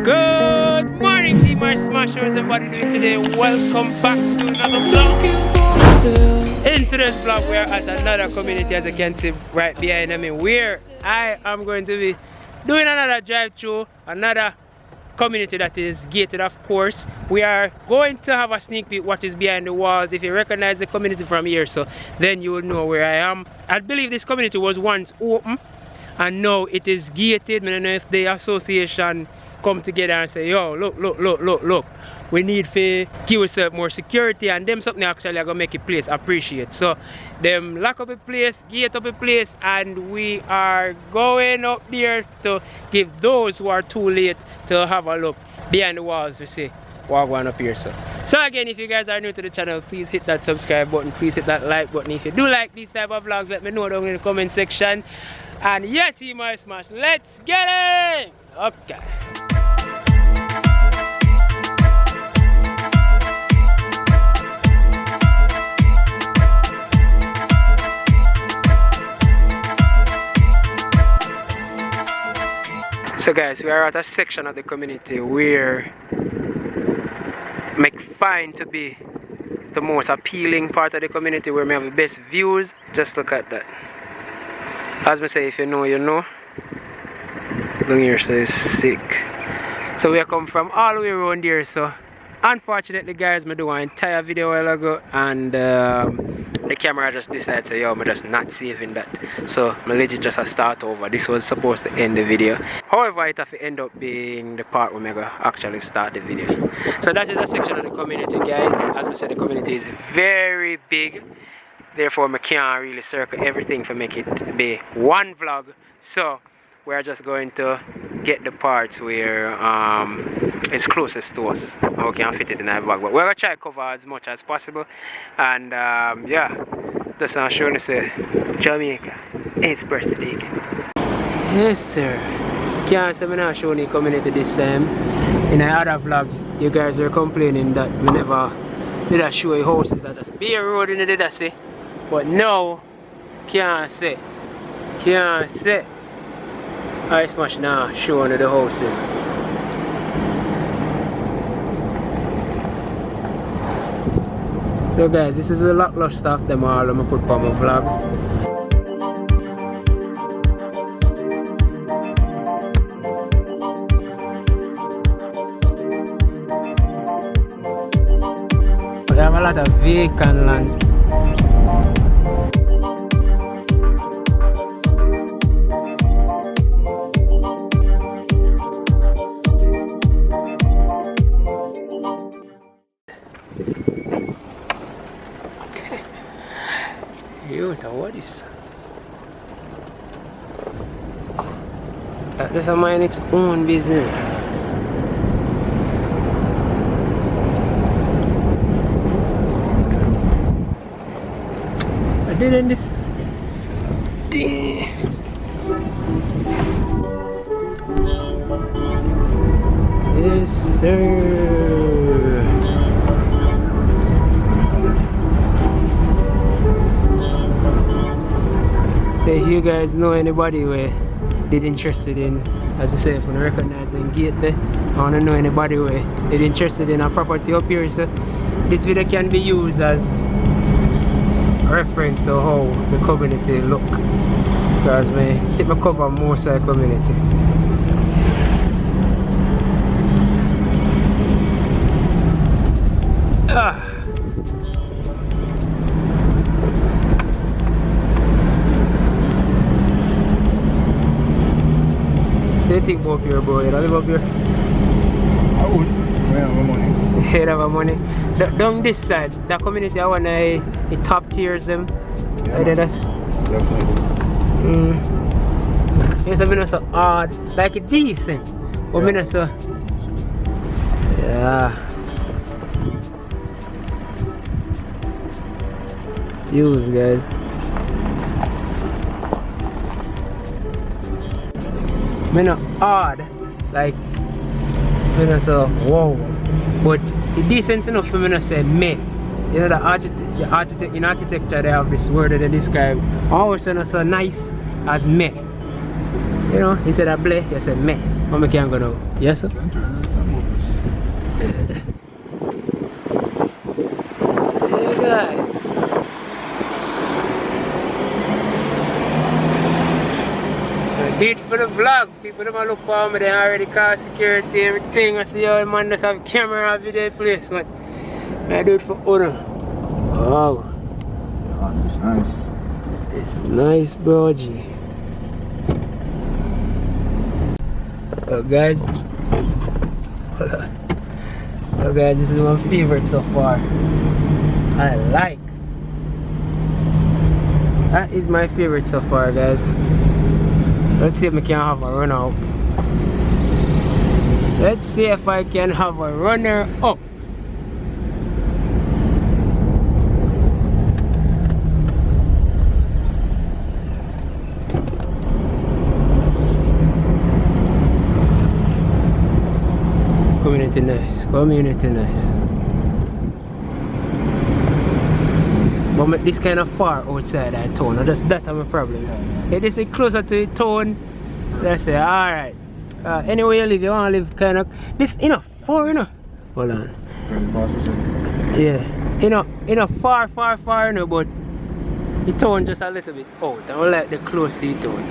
Good morning, team Ismash. How's everybody doing today? Welcome back to another vlog. In today's vlog, we are at another community, as you can see right behind me, where I am going to be doing another drive-through, another community that is gated, of course. We are going to have a sneak peek what is behind the walls. If you recognize the community from here, so then you will know where I am. I believe this community was once open and now it is gated. I don't know if the association come together and say, yo, look, we need to give us more security, and them something actually are gonna make a place appreciate. So them lock up a place, gate up a place, and we are going up there to give those who are too late to have a look behind the walls. We see walk one up here. So again, if you guys are new to the channel, please hit that subscribe button, please hit that like button. If you do like these type of vlogs, let me know down in the comment section. And yeah, team Ismash, let's get it. Okay. So guys, we are at a section of the community where make find to be the most appealing part of the community, where we have the best views. Just look at that. As I say, if you know, you know. Down here, so it's sick. So we have come from all the way around here. So unfortunately, guys, I do an entire video a while ago, and the camera just decided to say, yo, I'm just not saving that. So I legit just a start over. This was supposed to end the video. However, it have to end up being the part where I actually start the video. So that is a section of the community, guys. As I said, the community is very big. Therefore, I can't really circle everything to make it be one vlog. So we're just going to get the parts where it's closest to us. We can fit it in our vlog, but we're going to try to cover as much as possible. And yeah, just I'm showing us Jamaica. It's birthday. Yes, sir. Can't say I'm not showing the community this time. In another vlog, you guys were complaining that we never did a show you houses that just be a road in the did I say. But no, can't say. Ismash now showing the houses. So guys, this is a lot of stuff them all I'm gonna put on my vlog. We have a lot of vacant land. What is that? That's a mind its own business. I didn't this. Yes, sir. So if you guys know anybody where they're interested in, as I say, if you recognize and gate there, I want to know anybody where they're interested in a property up here, so this video can be used as a reference to how the community look, because I take my cover most of the community. So you think about here, bro? You don't live up here? I would. I have my money. You have money. Down this side, that community, I want the top tiers them. Yeah, That's definitely. Yes, I'm not so odd. Like it decent. But I'm not so. Yeah. Use, guys. I'm not odd. Like, I'm not so wow. But it's decent enough for me to say me. You know, the architect in architecture, they have this word that they describe. Always not so nice as me. You know, instead of bleh, you say me. How can go now? Yes, sir? See you guys. Did for the vlog. People don't look for me, they already call security, everything. I see how the man just have camera video place. But I do it for honor. Wow. Oh, it's nice. It's nice, bro, G. Oh, guys. Oh, guys, this is my favorite so far. I like. That is my favorite so far, guys. Let's see if I can have a runner up. Let's see if I can have a runner up. Community nice, community nice. But this kind of far outside that town, that's my problem. If this is closer to the town, let's say, alright. Anyway you live, you want to live kind of, this, far, hold on. Yeah, far, but the town just a little bit out. I don't like the close to the town.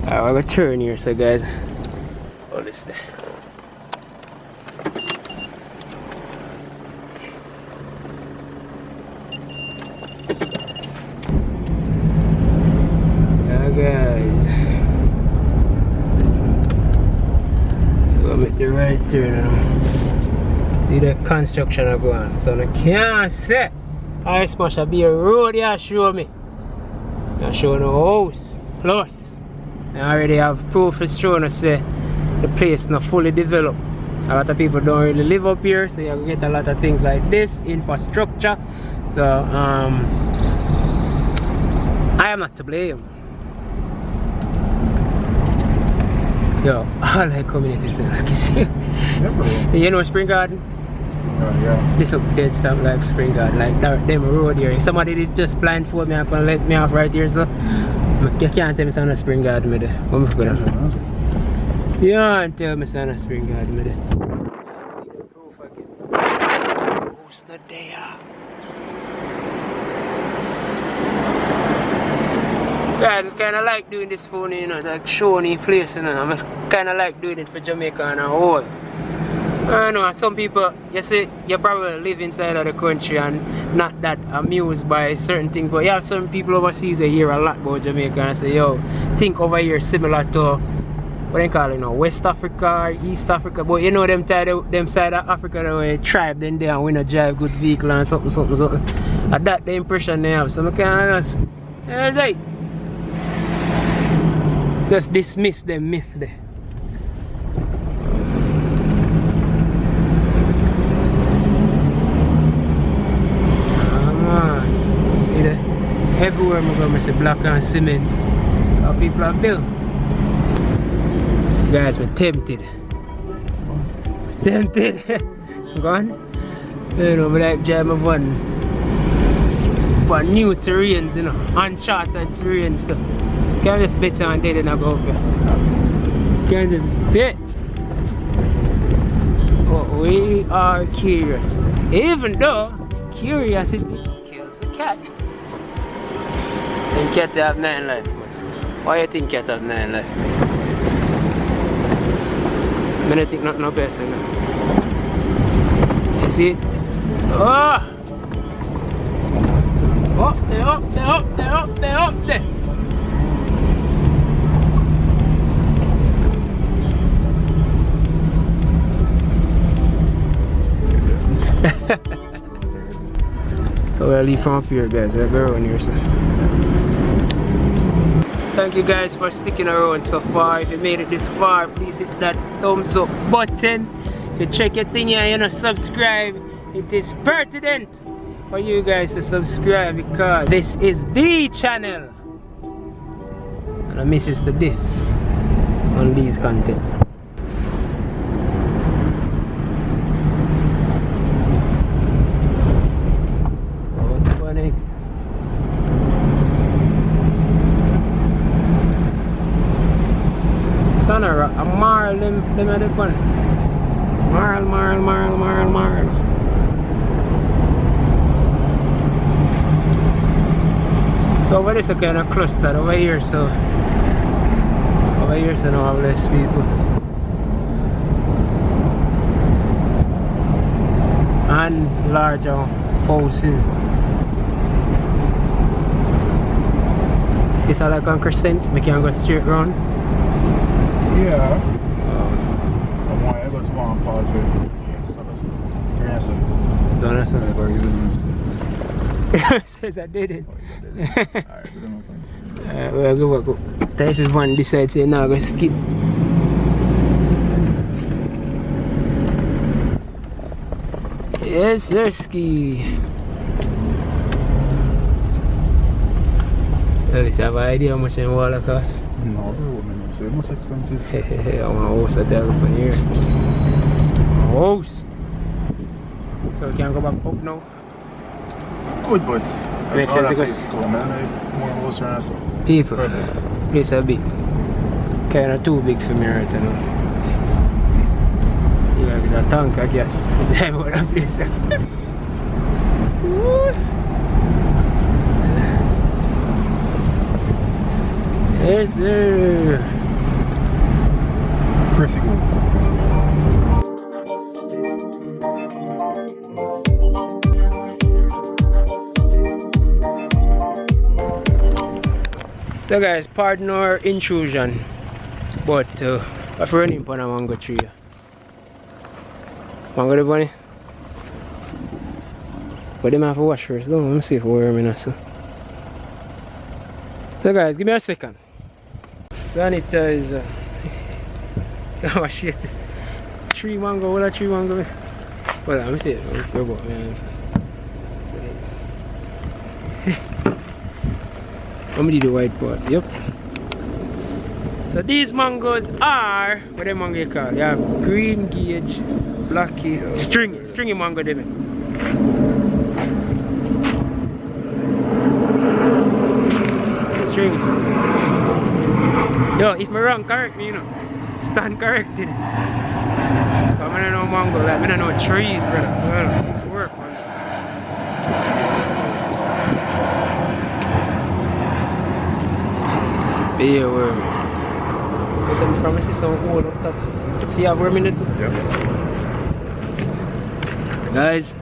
Alright, we're going to turn here, so guys. All this there. Guys, so I make the right turn now. See the construction are going, so I can't say Ismash a be a road here show me. I show no house. Plus, I already have proof for showing us say the place not fully developed. A lot of people don't really live up here, so you get a lot of things like this, infrastructure. So I am not to blame. Yo, I like communities like you see. You know Spring Garden? Spring Garden, yeah. This up dead stuff like Spring Garden, like that them road here. If somebody did just blindfold me up and let me off right here, so you can't tell me son of Spring Garden me there. Come on, you can't tell me son of Spring Garden me there. See the proof again. Who's not there? Guys, I kind of like doing this phone, like showing the place, I kind of like doing it for Jamaica and a whole. I know, some people, you see, you probably live inside of the country and not that amused by certain things, but you have some people overseas who hear a lot about Jamaica and say, yo, think over here similar to, what they call it, West Africa or East Africa, but them side of Africa, they tribe, then they and we not drive good vehicle and something. And that the impression they have, so I kind of just dismiss the myth there. Man. See that? Everywhere I'm going to see black and cement. How people are built. Guys, I'm tempted. Go on. You know, I like drive my van for new terrains, uncharted terrain stuff. Can't just bet on dead and I go up there. Can't just bet. But we are curious. Even though curiosity kills the cat. And cat have 9 life. Why you think cat have 9 life? I don't think not no person. You see? Oh! Up there. So we'll leave from up here, guys. We'll go around here, so. Thank you guys for sticking around so far. If you made it this far, please hit that thumbs up button. If you check your thing here and you subscribe, it is pertinent for you guys to subscribe because this is the channel. And I misses to this on these contents. Son of a marl them at the one. Marl. So over this a kind of cluster over here, so now have less people. And larger houses. It's all like on crescent, we can go straight round. Yeah. I want to go to one part of it. Yeah, stop us. Don't answer. Where you doing? Says I did it. Alright, we don't know points. We'll go. If everyone decides to now go skip. Yes, sir, ski. At least I have an idea how much in water costs. No, it's so much expensive. I want a house that up in here. A house. So we can go back up now. Good, but Makes sense because man. If more house around us. people, place are big. Kind of too big for me right now. Yeah, it's a tank, I guess. Drive out of place. Yes, sir. Pressing one. So guys, pardon our intrusion, but I'm running upon a mango tree. Mango the bunny? But they might have to wash first, though. Let me see if we're in so. So guys, give me a second. Sanitizer. Oh shit. Tree mango, what a tree mango? Well, let me see it. I'm gonna do the white part, yep. So these mangoes are, what the mango you call? They have green gauge, blacky, stringy mango they make. Stringy. Yo, if I'm wrong, correct me, you know. Stand corrected. I don't know mango, like, I don't know trees, brother. Well, work, man. Yeah, worm. I'm from see some old up top. If you have worm in it? Yeah. Guys,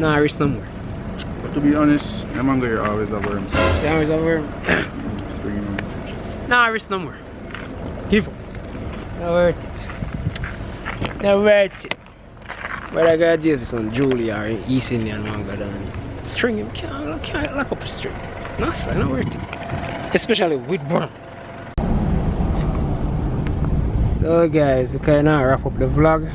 nah, I risk no more. But to be honest, the mango here always have worms. They always have worm. Spring in. Nah, I risk no more. Give up. Not worth it. Not worth it. But I gotta deal with some Julia or East Indian mango down. String him, can't lock up a string. No, sir, not worth it. Especially with worm. So guys, we can now wrap up the vlog.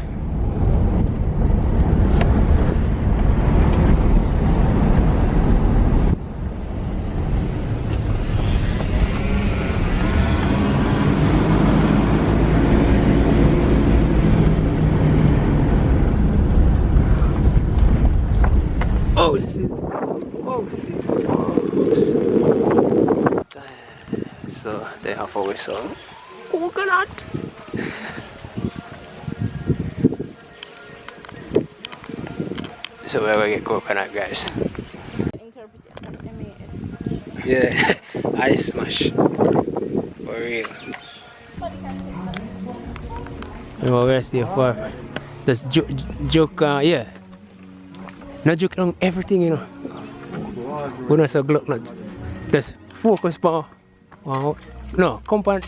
So they have always some coconut. So we're gonna get coconut, guys. Yeah, Ismash. For real. And we're gonna stay for just joke, yeah. Not joke on everything, you know. We're not so glut nuts. Just focus on. Wow. No, compound.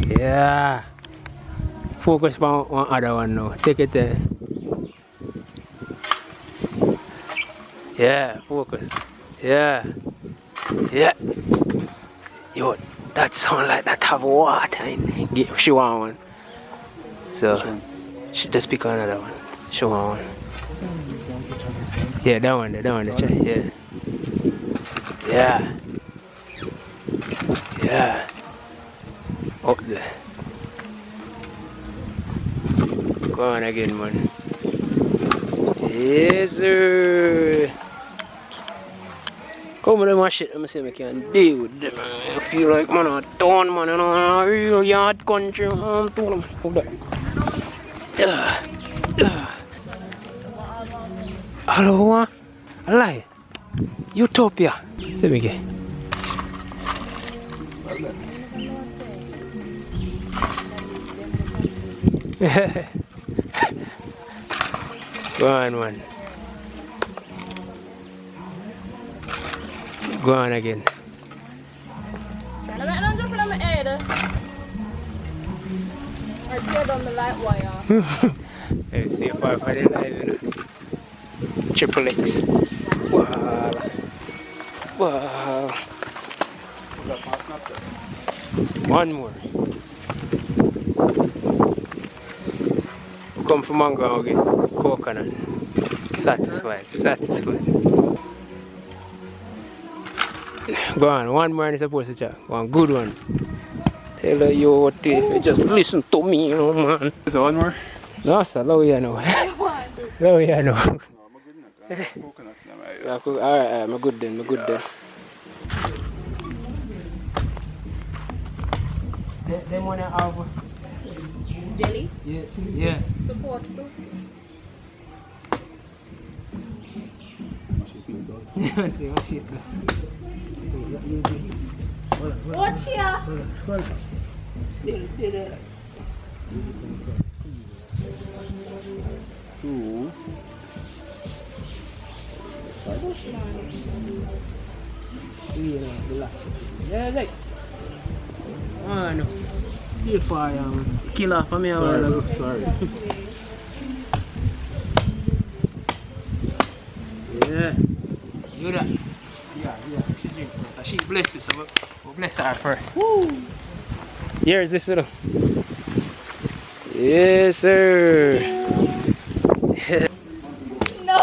Yeah. Focus on one other one now. Take it there. Yeah, focus. Yeah. Yeah. Yo, that sound like that have water in. She want one. So, she just pick another one. She want one. Yeah, that one, yeah. Yeah. Yeah. Up there. Go on again, man. Yes, sir. Come with them and shit, let me see if I can deal with them. I feel like man a town man, you know, a real yard country. I'm telling them. Hold that. Hello, what? I lie. Utopia. See me again. Go on, man. Go on again. Let me head. I tear down the light wire. Let me stay far from the light, you know. Triple X. Wow. Wow. One more. Come from mango again. Coconut. Satisfied. Go on, one more and supposed to chat. One good one. Tell her you just listen to me, you know, man. Is there one more? No, sir, low you know. Low you know. No, I'm good enough. Coconut. Alright, I'm good then. Them one have Jelly? yeah. Support too. Watch here. Two. Yeah, like. Oh no. Still fire, man. Kill off for me. Sorry. Yeah. Do that. Yeah. She drink first. She bless you, so we'll bless her first. Woo! Here's this little. Yes, sir. No.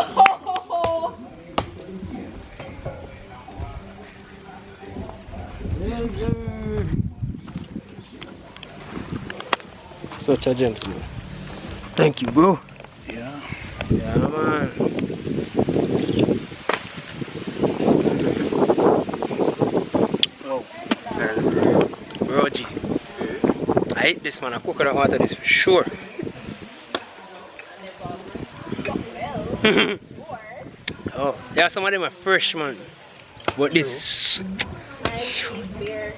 Yes, sir. Such a gentleman. Thank you, bro. Yeah. Yeah, man. Oh, bro, G. I hate this, man. I coconut water this for sure. Oh, yeah, some of them are fresh, man. But this. Beer.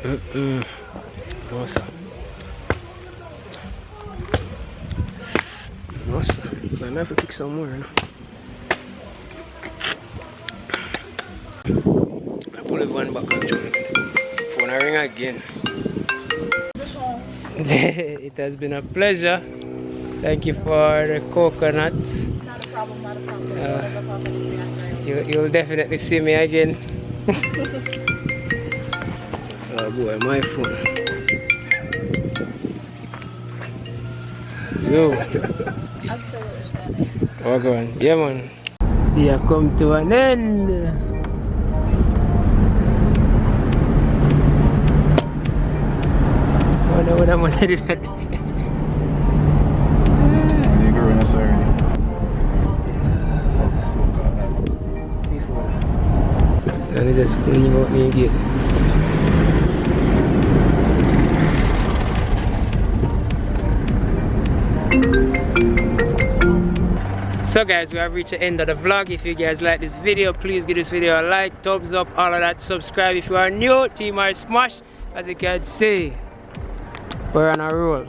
No, sir. No, sir. I might have to pick some more, you know. I pull it one back and join. Phone I ring again. It has been a pleasure. Thank you for the coconut. Not a problem. You'll definitely see me again. Oh boy, my phone. Yo. Oh, go on. Yeah, man. We have come to an end. Oh no, what am I doing that? You go in this already. Let me just leave out me again. So guys, we have reached the end of the vlog. If you guys like this video, please give this video a like, thumbs up, all of that. Subscribe if you are new. Team Ismash, as you can see, we're on a roll.